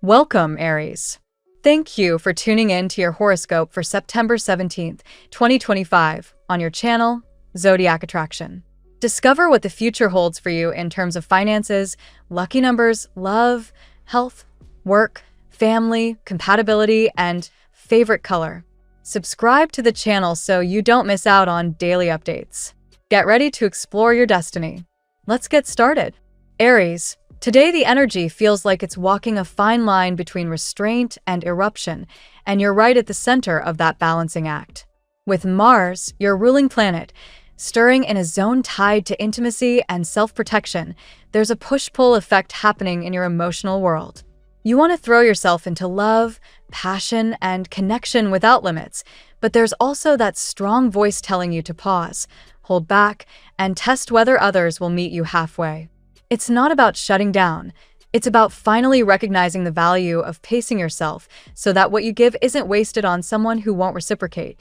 Welcome, Aries. Thank you for tuning in to your horoscope for September 17th, 2025, on your channel, Zodiac Attraction. Discover what the future holds for you in terms of finances, lucky numbers, love, health, work, family, compatibility, and favorite color. Subscribe to the channel so you don't miss out on daily updates. Get ready to explore your destiny. Let's get started. Aries. Today, the energy feels like it's walking a fine line between restraint and eruption, and you're right at the center of that balancing act. With Mars, your ruling planet, stirring in a zone tied to intimacy and self-protection, there's a push-pull effect happening in your emotional world. You want to throw yourself into love, passion, and connection without limits, but there's also that strong voice telling you to pause, hold back, and test whether others will meet you halfway. It's not about shutting down. It's about finally recognizing the value of pacing yourself so that what you give isn't wasted on someone who won't reciprocate.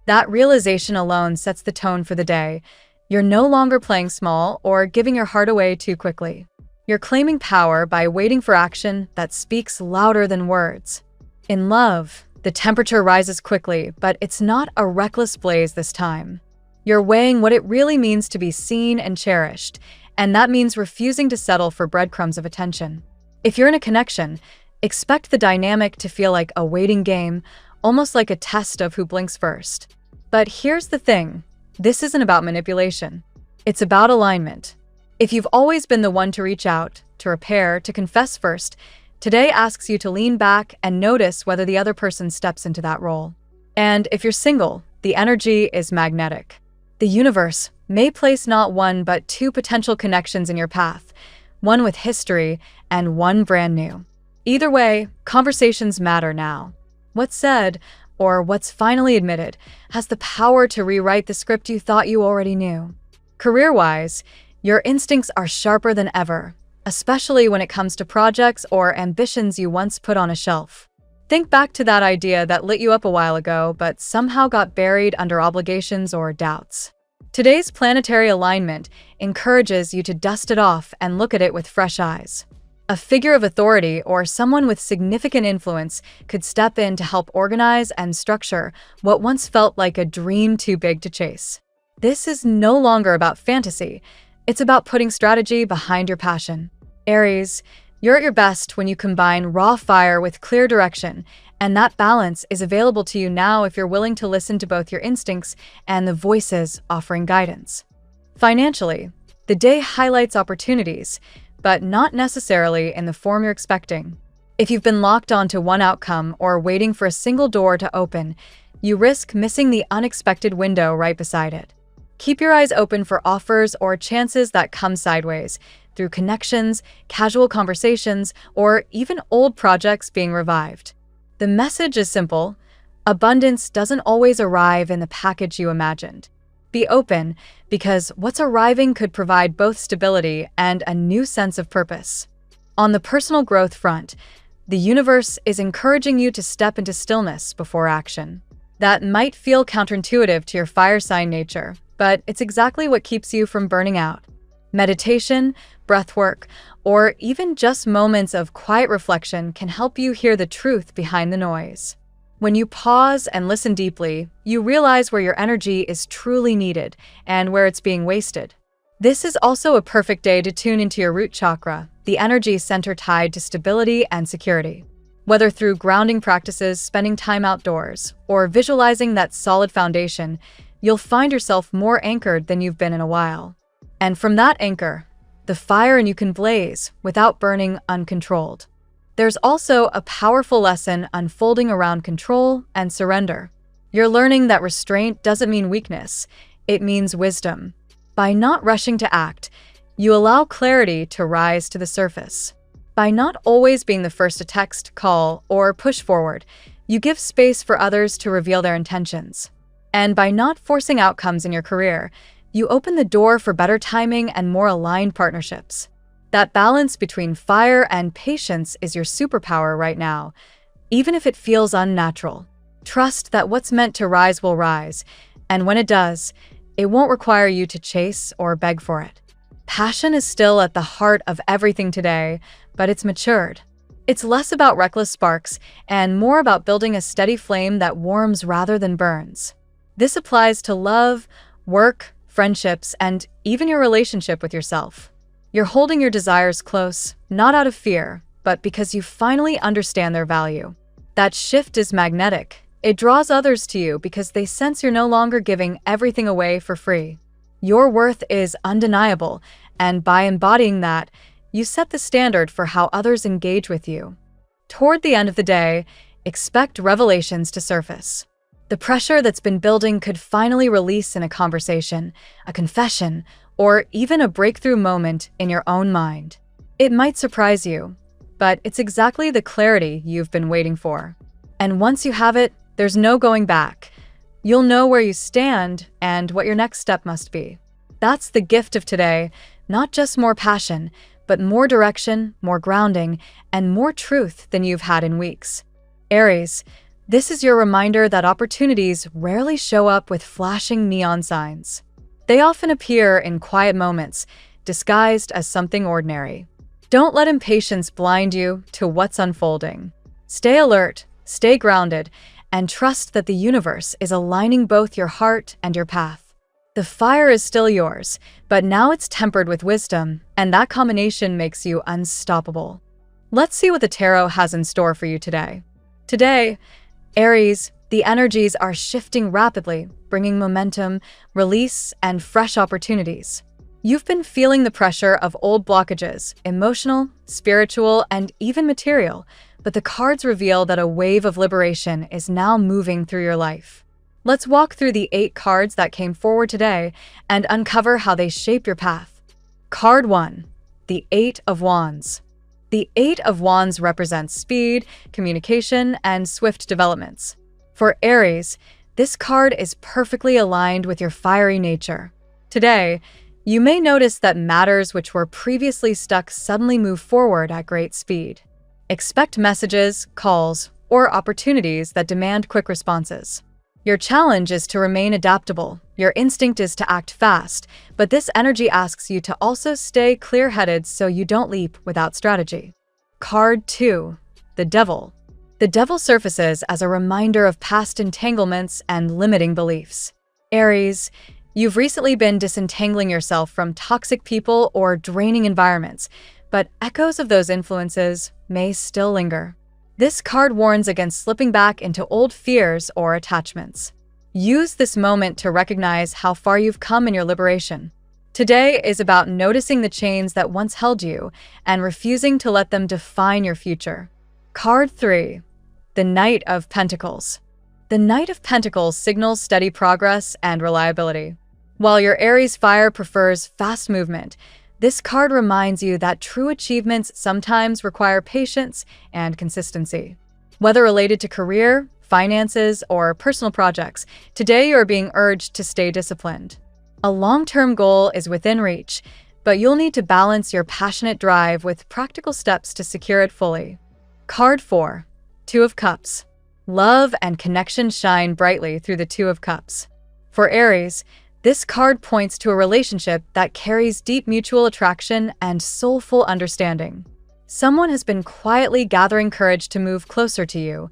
That realization alone sets the tone for the day. You're no longer playing small or giving your heart away too quickly. You're claiming power by waiting for action that speaks louder than words. In love, the temperature rises quickly, but it's not a reckless blaze this time. You're weighing what it really means to be seen and cherished, and that means refusing to settle for breadcrumbs of attention. If you're in a connection, expect the dynamic to feel like a waiting game, almost like a test of who blinks first. But here's the thing, this isn't about manipulation. It's about alignment. If you've always been the one to reach out, to repair, to confess first, today asks you to lean back and notice whether the other person steps into that role. And if you're single, the energy is magnetic. The universe may place not one but two potential connections in your path, one with history and one brand new. Either way, conversations matter now. What's said, or what's finally admitted, has the power to rewrite the script you thought you already knew. Career-wise, your instincts are sharper than ever, especially when it comes to projects or ambitions you once put on a shelf. Think back to that idea that lit you up a while ago but somehow got buried under obligations or doubts. Today's planetary alignment encourages you to dust it off and look at it with fresh eyes. A figure of authority or someone with significant influence could step in to help organize and structure what once felt like a dream too big to chase. This is no longer about fantasy. It's about putting strategy behind your passion. Aries, you're at your best when you combine raw fire with clear direction, and that balance is available to you now if you're willing to listen to both your instincts and the voices offering guidance. Financially, the day highlights opportunities, but not necessarily in the form you're expecting. If you've been locked onto one outcome or waiting for a single door to open, you risk missing the unexpected window right beside it. Keep your eyes open for offers or chances that come sideways, through connections, casual conversations, or even old projects being revived. The message is simple: abundance doesn't always arrive in the package you imagined. Be open, because what's arriving could provide both stability and a new sense of purpose. On the personal growth front, the universe is encouraging you to step into stillness before action. That might feel counterintuitive to your fire sign nature, but it's exactly what keeps you from burning out. Meditation, breathwork, or even just moments of quiet reflection can help you hear the truth behind the noise. When you pause and listen deeply, you realize where your energy is truly needed and where it's being wasted. This is also a perfect day to tune into your root chakra, the energy center tied to stability and security. Whether through grounding practices, spending time outdoors, or visualizing that solid foundation, you'll find yourself more anchored than you've been in a while. And from that anchor, the fire in you can blaze without burning uncontrolled. There's also a powerful lesson unfolding around control and surrender. You're learning that restraint doesn't mean weakness, it means wisdom. By not rushing to act, you allow clarity to rise to the surface. By not always being the first to text, call, or push forward, you give space for others to reveal their intentions. And by not forcing outcomes in your career, you open the door for better timing and more aligned partnerships. That balance between fire and patience is your superpower right now, even if it feels unnatural. Trust that what's meant to rise will rise, and when it does, it won't require you to chase or beg for it. Passion is still at the heart of everything today, but it's matured. It's less about reckless sparks and more about building a steady flame that warms rather than burns. This applies to love, work, friendships, and even your relationship with yourself. You're holding your desires close, not out of fear, but because you finally understand their value. That shift is magnetic. It draws others to you because they sense you're no longer giving everything away for free. Your worth is undeniable, and by embodying that, you set the standard for how others engage with you. Toward the end of the day, expect revelations to surface. The pressure that's been building could finally release in a conversation, a confession, or even a breakthrough moment in your own mind. It might surprise you, but it's exactly the clarity you've been waiting for. And once you have it, there's no going back. You'll know where you stand and what your next step must be. That's the gift of today, not just more passion, but more direction, more grounding, and more truth than you've had in weeks. Aries, this is your reminder that opportunities rarely show up with flashing neon signs. They often appear in quiet moments, disguised as something ordinary. Don't let impatience blind you to what's unfolding. Stay alert, stay grounded, and trust that the universe is aligning both your heart and your path. The fire is still yours, but now it's tempered with wisdom, and that combination makes you unstoppable. Let's see what the tarot has in store for you today. Today, Aries, the energies are shifting rapidly, bringing momentum, release, and fresh opportunities. You've been feeling the pressure of old blockages, emotional, spiritual, and even material, but the cards reveal that a wave of liberation is now moving through your life. Let's walk through the 8 cards that came forward today and uncover how they shape your path. Card 1, the 8 of Wands. The 8 of Wands represents speed, communication, and swift developments. For Aries, this card is perfectly aligned with your fiery nature. Today, you may notice that matters which were previously stuck suddenly move forward at great speed. Expect messages, calls, or opportunities that demand quick responses. Your challenge is to remain adaptable. Your instinct is to act fast, but this energy asks you to also stay clear-headed so you don't leap without strategy. Card 2, the Devil. The Devil surfaces as a reminder of past entanglements and limiting beliefs. Aries, you've recently been disentangling yourself from toxic people or draining environments, but echoes of those influences may still linger. This card warns against slipping back into old fears or attachments. Use this moment to recognize how far you've come in your liberation. Today is about noticing the chains that once held you and refusing to let them define your future. Card 3, the Knight of Pentacles. The Knight of Pentacles signals steady progress and reliability. While your Aries fire prefers fast movement, this card reminds you that true achievements sometimes require patience and consistency. Whether related to career, finances, or personal projects, today you are being urged to stay disciplined. A long-term goal is within reach, but you'll need to balance your passionate drive with practical steps to secure it fully. Card 4, 2 of Cups. Love and connection shine brightly through the 2 of Cups. For Aries, this card points to a relationship that carries deep mutual attraction and soulful understanding. Someone has been quietly gathering courage to move closer to you,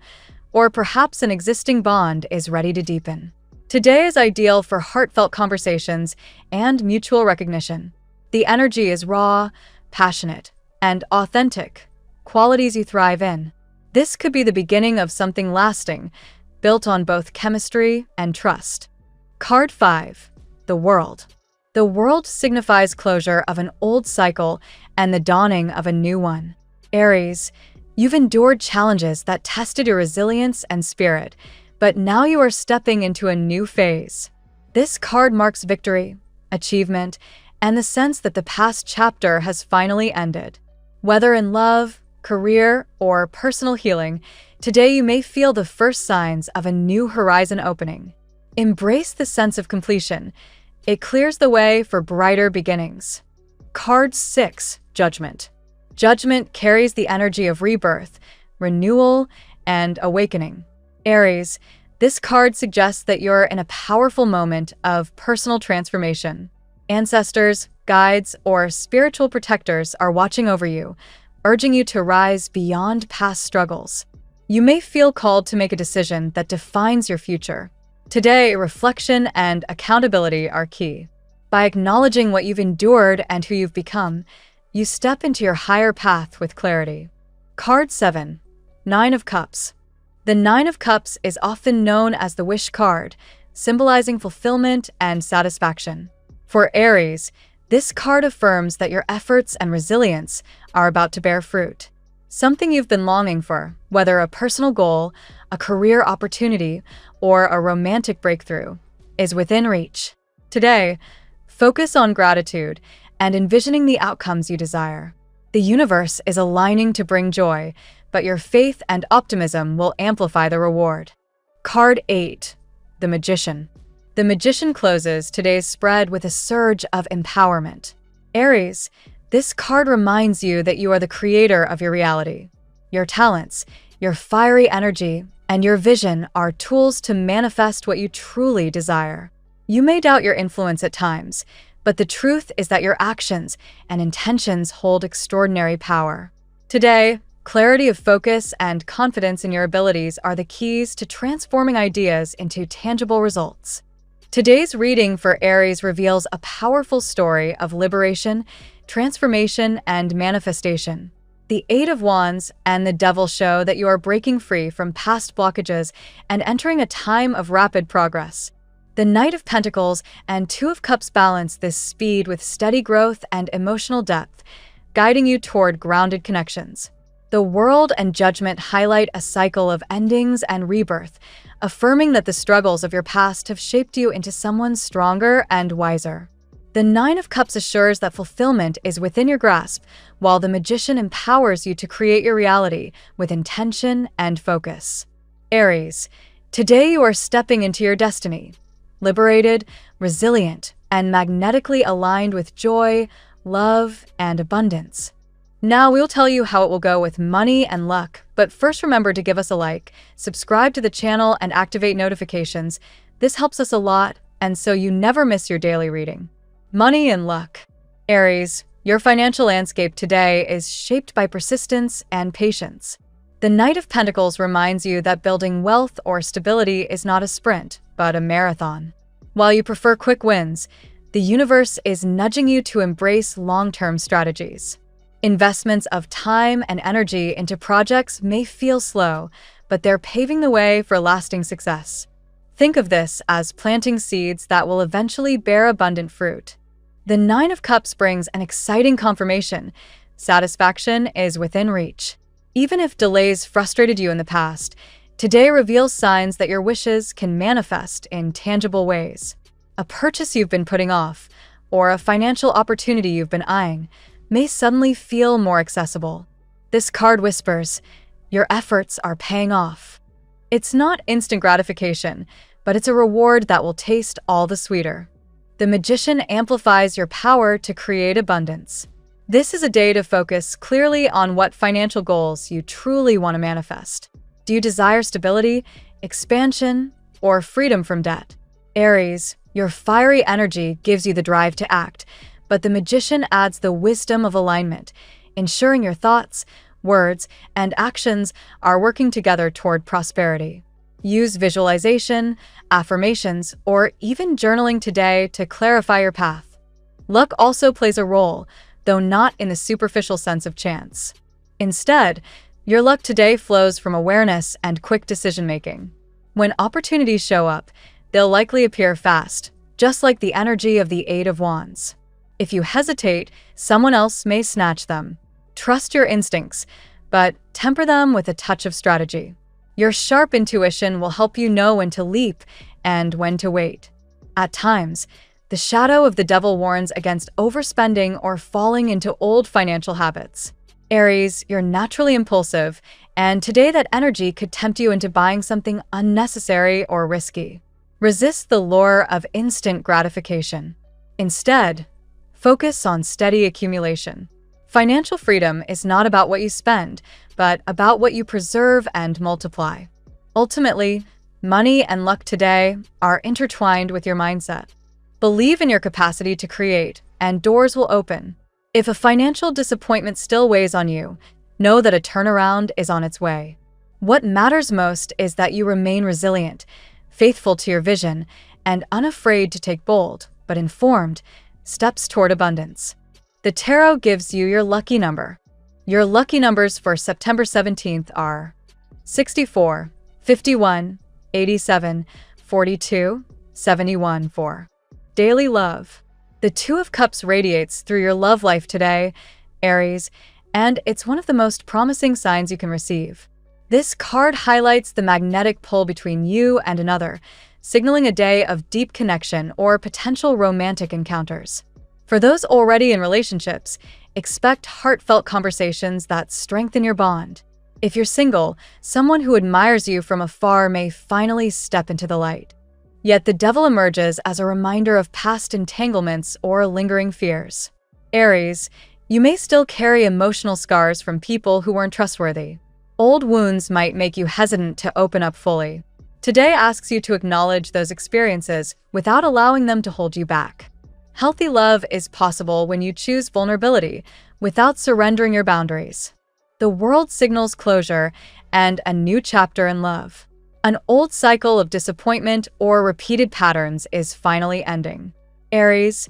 or perhaps an existing bond is ready to deepen. Today is ideal for heartfelt conversations and mutual recognition. The energy is raw, passionate, and authentic, qualities you thrive in. This could be the beginning of something lasting, built on both chemistry and trust. Card 5, the World. The World signifies closure of an old cycle and the dawning of a new one. Aries, you've endured challenges that tested your resilience and spirit, but now you are stepping into a new phase. This card marks victory, achievement, and the sense that the past chapter has finally ended. Whether in love, career, or personal healing, today you may feel the first signs of a new horizon opening. Embrace the sense of completion. It clears the way for brighter beginnings. Card 6, Judgment. Judgment carries the energy of rebirth, renewal, and awakening. Aries, this card suggests that you're in a powerful moment of personal transformation. Ancestors, guides, or spiritual protectors are watching over you, urging you to rise beyond past struggles. You may feel called to make a decision that defines your future. Today, reflection and accountability are key. By acknowledging what you've endured and who you've become, you step into your higher path with clarity. Card 7. Nine of Cups. The Nine of Cups is often known as the wish card, symbolizing fulfillment and satisfaction. For Aries, this card affirms that your efforts and resilience are about to bear fruit. Something you've been longing for, whether a personal goal, a career opportunity, or a romantic breakthrough, is within reach. Today, focus on gratitude and envisioning the outcomes you desire. The universe is aligning to bring joy, but your faith and optimism will amplify the reward. Card 8. The Magician. The Magician closes today's spread with a surge of empowerment. Aries, this card reminds you that you are the creator of your reality. Your talents, your fiery energy, and your vision are tools to manifest what you truly desire. You may doubt your influence at times, but the truth is that your actions and intentions hold extraordinary power. Today, clarity of focus and confidence in your abilities are the keys to transforming ideas into tangible results. Today's reading for Aries reveals a powerful story of liberation, transformation, and manifestation. The Eight of Wands and the Devil show that you are breaking free from past blockages and entering a time of rapid progress. The Knight of Pentacles and Two of Cups balance this speed with steady growth and emotional depth, guiding you toward grounded connections. The World and Judgment highlight a cycle of endings and rebirth, affirming that the struggles of your past have shaped you into someone stronger and wiser. The Nine of Cups assures that fulfillment is within your grasp, while the Magician empowers you to create your reality with intention and focus. Aries, today you are stepping into your destiny, liberated, resilient, and magnetically aligned with joy, love, and abundance. Now we'll tell you how it will go with money and luck, but first remember to give us a like, subscribe to the channel, and activate notifications. This helps us a lot, and so you never miss your daily reading. Money and luck. Aries, your financial landscape today is shaped by persistence and patience. The Knight of Pentacles reminds you that building wealth or stability is not a sprint, but a marathon. While you prefer quick wins, the universe is nudging you to embrace long-term strategies. Investments of time and energy into projects may feel slow, but they're paving the way for lasting success. Think of this as planting seeds that will eventually bear abundant fruit. The Nine of Cups brings an exciting confirmation. Satisfaction is within reach. Even if delays frustrated you in the past, today reveals signs that your wishes can manifest in tangible ways. A purchase you've been putting off, or a financial opportunity you've been eyeing, may suddenly feel more accessible. This card whispers, your efforts are paying off. It's not instant gratification, but it's a reward that will taste all the sweeter. The Magician amplifies your power to create abundance. This is a day to focus clearly on what financial goals you truly want to manifest. Do you desire stability, expansion, or freedom from debt? Aries, your fiery energy gives you the drive to act, but the Magician adds the wisdom of alignment, ensuring your thoughts, words, and actions are working together toward prosperity. Use visualization, affirmations, or even journaling today to clarify your path. Luck also plays a role, though not in the superficial sense of chance. Instead, your luck today flows from awareness and quick decision-making. When opportunities show up, they'll likely appear fast, just like the energy of the Eight of Wands. If you hesitate, someone else may snatch them. Trust your instincts, but temper them with a touch of strategy. Your sharp intuition will help you know when to leap and when to wait. At times, the shadow of the devil warns against overspending or falling into old financial habits. Aries, you're naturally impulsive, and today that energy could tempt you into buying something unnecessary or risky. Resist the lure of instant gratification. Instead, focus on steady accumulation. Financial freedom is not about what you spend, but about what you preserve and multiply. Ultimately, money and luck today are intertwined with your mindset. Believe in your capacity to create, and doors will open. If a financial disappointment still weighs on you, know that a turnaround is on its way. What matters most is that you remain resilient, faithful to your vision, and unafraid to take bold, but informed, steps toward abundance. The tarot gives you your lucky number. Your lucky numbers for September 17th are 64, 51, 87, 42, 71, 4. Daily love. The Two of Cups radiates through your love life today, Aries, and it's one of the most promising signs you can receive. This card highlights the magnetic pull between you and another, signaling a day of deep connection or potential romantic encounters. For those already in relationships, expect heartfelt conversations that strengthen your bond. If you're single, someone who admires you from afar may finally step into the light. Yet the devil emerges as a reminder of past entanglements or lingering fears. Aries, you may still carry emotional scars from people who weren't trustworthy. Old wounds might make you hesitant to open up fully. Today asks you to acknowledge those experiences without allowing them to hold you back. Healthy love is possible when you choose vulnerability without surrendering your boundaries. The world signals closure and a new chapter in love. An old cycle of disappointment or repeated patterns is finally ending. Aries,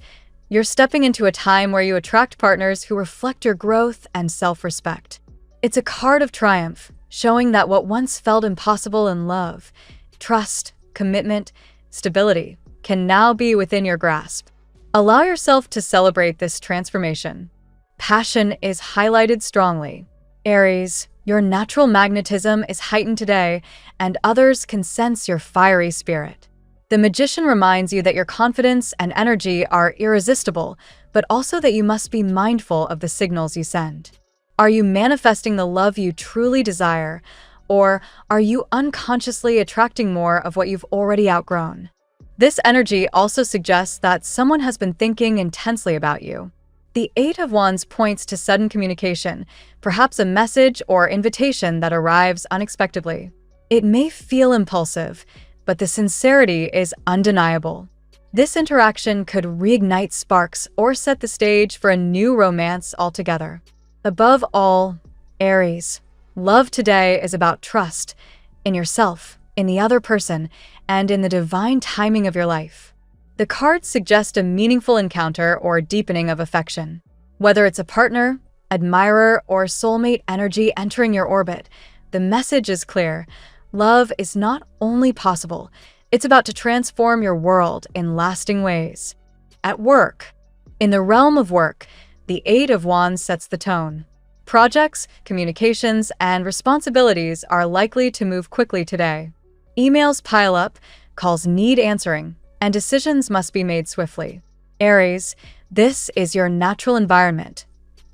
you're stepping into a time where you attract partners who reflect your growth and self-respect. It's a card of triumph, showing that what once felt impossible in love, trust, commitment, stability, can now be within your grasp. Allow yourself to celebrate this transformation. Passion is highlighted strongly. Aries, your natural magnetism is heightened today, and others can sense your fiery spirit. The Magician reminds you that your confidence and energy are irresistible, but also that you must be mindful of the signals you send. Are you manifesting the love you truly desire, or are you unconsciously attracting more of what you've already outgrown? This energy also suggests that someone has been thinking intensely about you. The Eight of Wands points to sudden communication, perhaps a message or invitation that arrives unexpectedly. It may feel impulsive, but the sincerity is undeniable. This interaction could reignite sparks or set the stage for a new romance altogether. Above all, Aries, love today is about trust in yourself, in the other person, and in the divine timing of your life. The cards suggest a meaningful encounter or deepening of affection. Whether it's a partner, admirer, or soulmate energy entering your orbit, the message is clear. Love is not only possible, it's about to transform your world in lasting ways. At work. In the realm of work, the Eight of Wands sets the tone. Projects, communications, and responsibilities are likely to move quickly today. Emails pile up, calls need answering, and decisions must be made swiftly. Aries, this is your natural environment.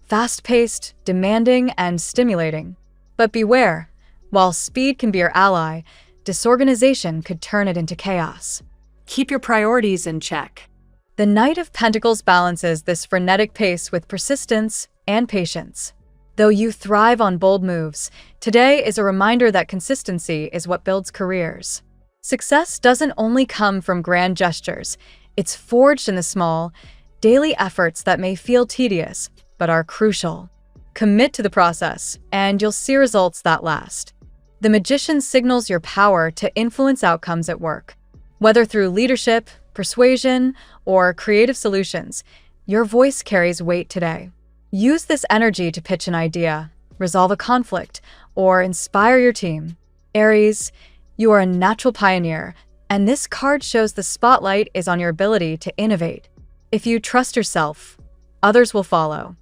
Fast-paced, demanding, and stimulating. But beware, while speed can be your ally, disorganization could turn it into chaos. Keep your priorities in check. The Knight of Pentacles balances this frenetic pace with persistence and patience. Though you thrive on bold moves, today is a reminder that consistency is what builds careers. Success doesn't only come from grand gestures, it's forged in the small, daily efforts that may feel tedious, but are crucial. Commit to the process, and you'll see results that last. The Magician signals your power to influence outcomes at work. Whether through leadership, persuasion, or creative solutions, your voice carries weight today. Use this energy to pitch an idea, resolve a conflict, or inspire your team. Aries, you are a natural pioneer, and this card shows the spotlight is on your ability to innovate. If you trust yourself, others will follow.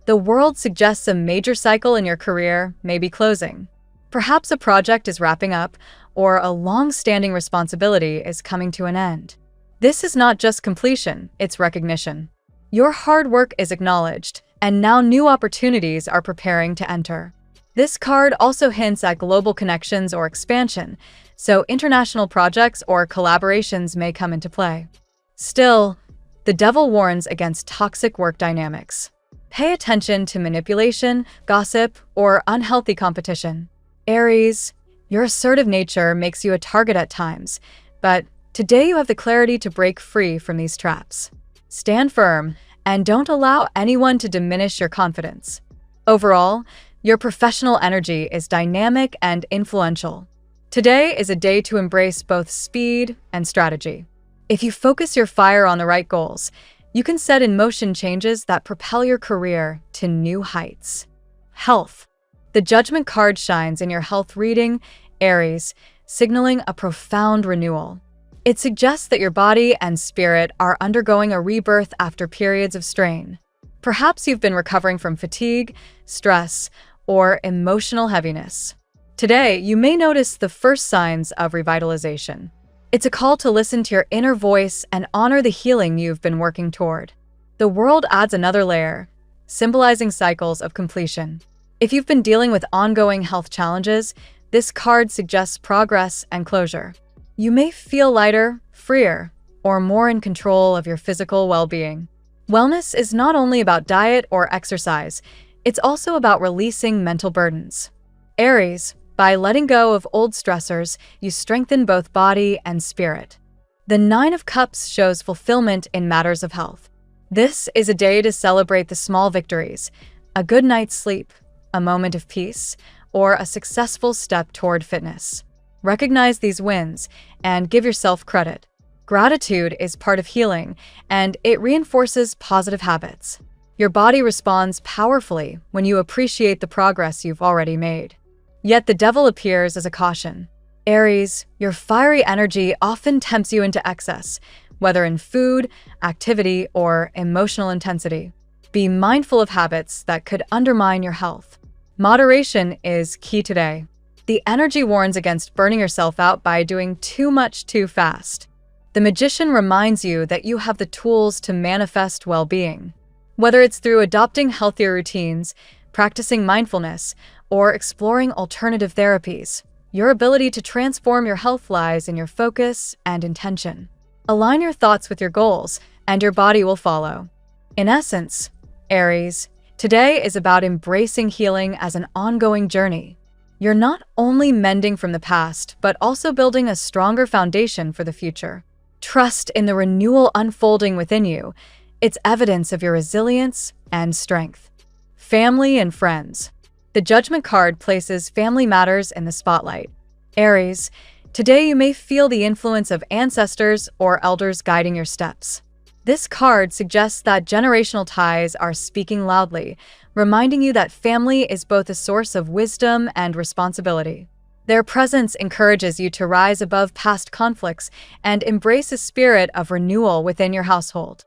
The world suggests a major cycle in your career may be closing. Perhaps a project is wrapping up, or a long-standing responsibility is coming to an end. This is not just completion, it's recognition. Your hard work is acknowledged, and now new opportunities are preparing to enter. This card also hints at global connections or expansion, so international projects or collaborations may come into play. Still, the devil warns against toxic work dynamics. Pay attention to manipulation, gossip, or unhealthy competition. Aries, your assertive nature makes you a target at times, but today you have the clarity to break free from these traps. Stand firm and don't allow anyone to diminish your confidence. Overall, your professional energy is dynamic and influential. Today is a day to embrace both speed and strategy. If you focus your fire on the right goals, you can set in motion changes that propel your career to new heights. Health. The Judgment card shines in your health reading, Aries, signaling a profound renewal. It suggests that your body and spirit are undergoing a rebirth after periods of strain. Perhaps you've been recovering from fatigue, stress, or emotional heaviness. Today, you may notice the first signs of revitalization. It's a call to listen to your inner voice and honor the healing you've been working toward. The world adds another layer, symbolizing cycles of completion. If you've been dealing with ongoing health challenges, this card suggests progress and closure. You may feel lighter, freer, or more in control of your physical well-being. Wellness is not only about diet or exercise, it's also about releasing mental burdens. Aries, by letting go of old stressors, you strengthen both body and spirit. The Nine of Cups shows fulfillment in matters of health. This is a day to celebrate the small victories, a good night's sleep, a moment of peace, or a successful step toward fitness. Recognize these wins and give yourself credit. Gratitude is part of healing, and it reinforces positive habits. Your body responds powerfully when you appreciate the progress you've already made. Yet the devil appears as a caution. Aries, your fiery energy often tempts you into excess, whether in food, activity, or emotional intensity. Be mindful of habits that could undermine your health. Moderation is key today. The energy warns against burning yourself out by doing too much too fast. The Magician reminds you that you have the tools to manifest well-being. Whether it's through adopting healthier routines, practicing mindfulness, or exploring alternative therapies, your ability to transform your health lies in your focus and intention. Align your thoughts with your goals, and your body will follow. In essence, Aries, today is about embracing healing as an ongoing journey. You're not only mending from the past, but also building a stronger foundation for the future. Trust in the renewal unfolding within you. It's evidence of your resilience and strength. Family and friends. The Judgment card places family matters in the spotlight. Aries, today you may feel the influence of ancestors or elders guiding your steps. This card suggests that generational ties are speaking loudly, reminding you that family is both a source of wisdom and responsibility. Their presence encourages you to rise above past conflicts and embrace a spirit of renewal within your household.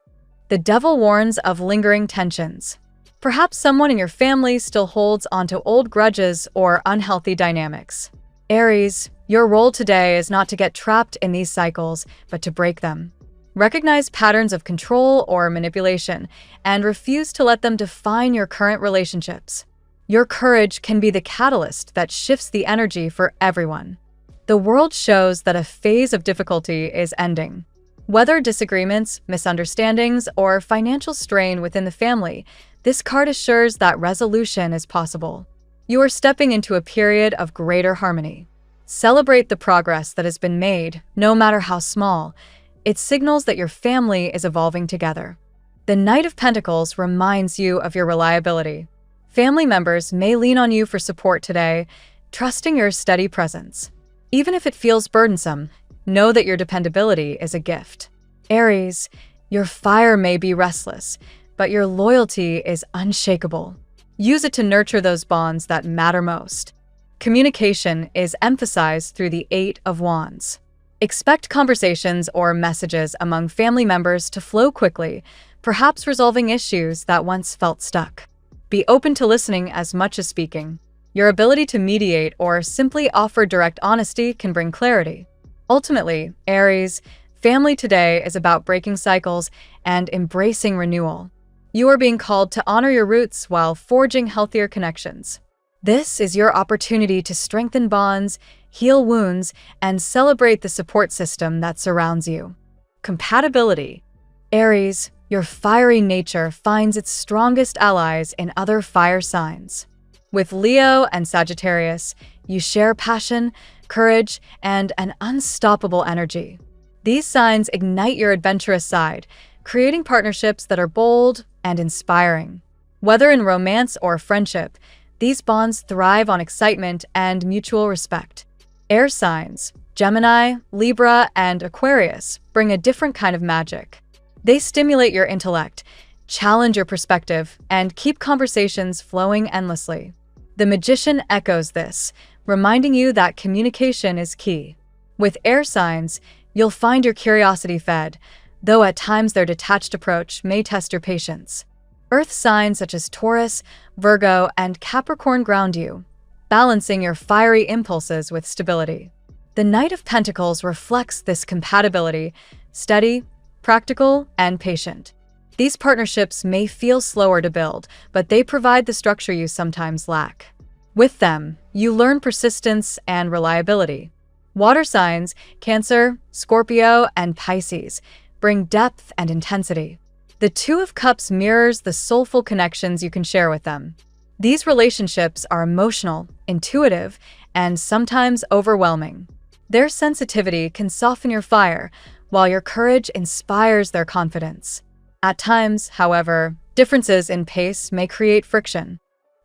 The devil warns of lingering tensions. Perhaps someone in your family still holds onto old grudges or unhealthy dynamics. Aries, your role today is not to get trapped in these cycles, but to break them. Recognize patterns of control or manipulation and refuse to let them define your current relationships. Your courage can be the catalyst that shifts the energy for everyone. The world shows that a phase of difficulty is ending. Whether disagreements, misunderstandings, or financial strain within the family, this card assures that resolution is possible. You are stepping into a period of greater harmony. Celebrate the progress that has been made, no matter how small. It signals that your family is evolving together. The Knight of Pentacles reminds you of your reliability. Family members may lean on you for support today, trusting your steady presence. Even if it feels burdensome, know that your dependability is a gift. Aries, your fire may be restless, but your loyalty is unshakable. Use it to nurture those bonds that matter most. Communication is emphasized through the Eight of Wands. Expect conversations or messages among family members to flow quickly, perhaps resolving issues that once felt stuck. Be open to listening as much as speaking. Your ability to mediate or simply offer direct honesty can bring clarity. Ultimately, Aries, family today is about breaking cycles and embracing renewal. You are being called to honor your roots while forging healthier connections. This is your opportunity to strengthen bonds, heal wounds, and celebrate the support system that surrounds you. Compatibility. Aries, your fiery nature finds its strongest allies in other fire signs. With Leo and Sagittarius, you share passion, courage, and an unstoppable energy. These signs ignite your adventurous side, creating partnerships that are bold and inspiring. Whether in romance or friendship, these bonds thrive on excitement and mutual respect. Air signs, Gemini, Libra, and Aquarius, bring a different kind of magic. They stimulate your intellect, challenge your perspective, and keep conversations flowing endlessly. The Magician echoes this, reminding you that communication is key. With air signs, you'll find your curiosity fed, though at times their detached approach may test your patience. Earth signs such as Taurus, Virgo, and Capricorn ground you, balancing your fiery impulses with stability. The Knight of Pentacles reflects this compatibility, steady, practical, and patient. These partnerships may feel slower to build, but they provide the structure you sometimes lack. With them, you learn persistence and reliability. Water signs, Cancer, Scorpio, and Pisces, bring depth and intensity. The Two of Cups mirrors the soulful connections you can share with them. These relationships are emotional, intuitive, and sometimes overwhelming. Their sensitivity can soften your fire, while your courage inspires their confidence. At times, however, differences in pace may create friction.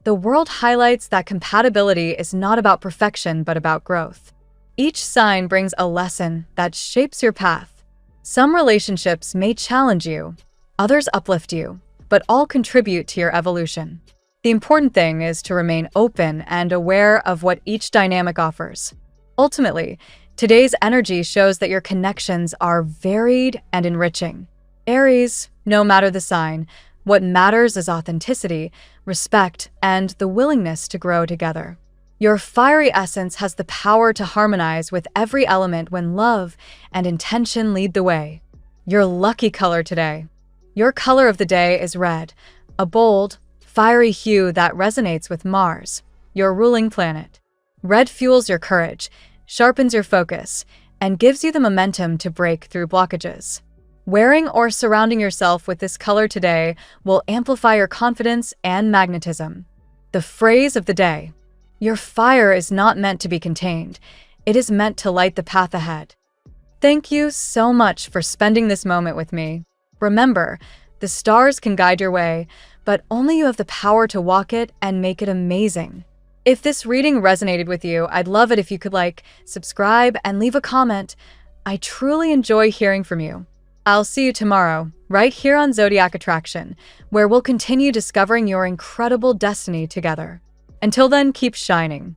The world highlights that compatibility is not about perfection but about growth. Each sign brings a lesson that shapes your path. Some relationships may challenge you, others uplift you, but all contribute to your evolution. The important thing is to remain open and aware of what each dynamic offers. Ultimately, today's energy shows that your connections are varied and enriching. Aries, no matter the sign, what matters is authenticity, respect, and the willingness to grow together. Your fiery essence has the power to harmonize with every element when love and intention lead the way. Your lucky color today. Your color of the day is red, a bold, fiery hue that resonates with Mars, your ruling planet. Red fuels your courage, sharpens your focus, and gives you the momentum to break through blockages. Wearing or surrounding yourself with this color today will amplify your confidence and magnetism. The phrase of the day: your fire is not meant to be contained. It is meant to light the path ahead. Thank you so much for spending this moment with me. Remember, the stars can guide your way, but only you have the power to walk it and make it amazing. If this reading resonated with you, I'd love it if you could subscribe, and leave a comment. I truly enjoy hearing from you. I'll see you tomorrow, right here on Zodiac Attraction, where we'll continue discovering your incredible destiny together. Until then, keep shining.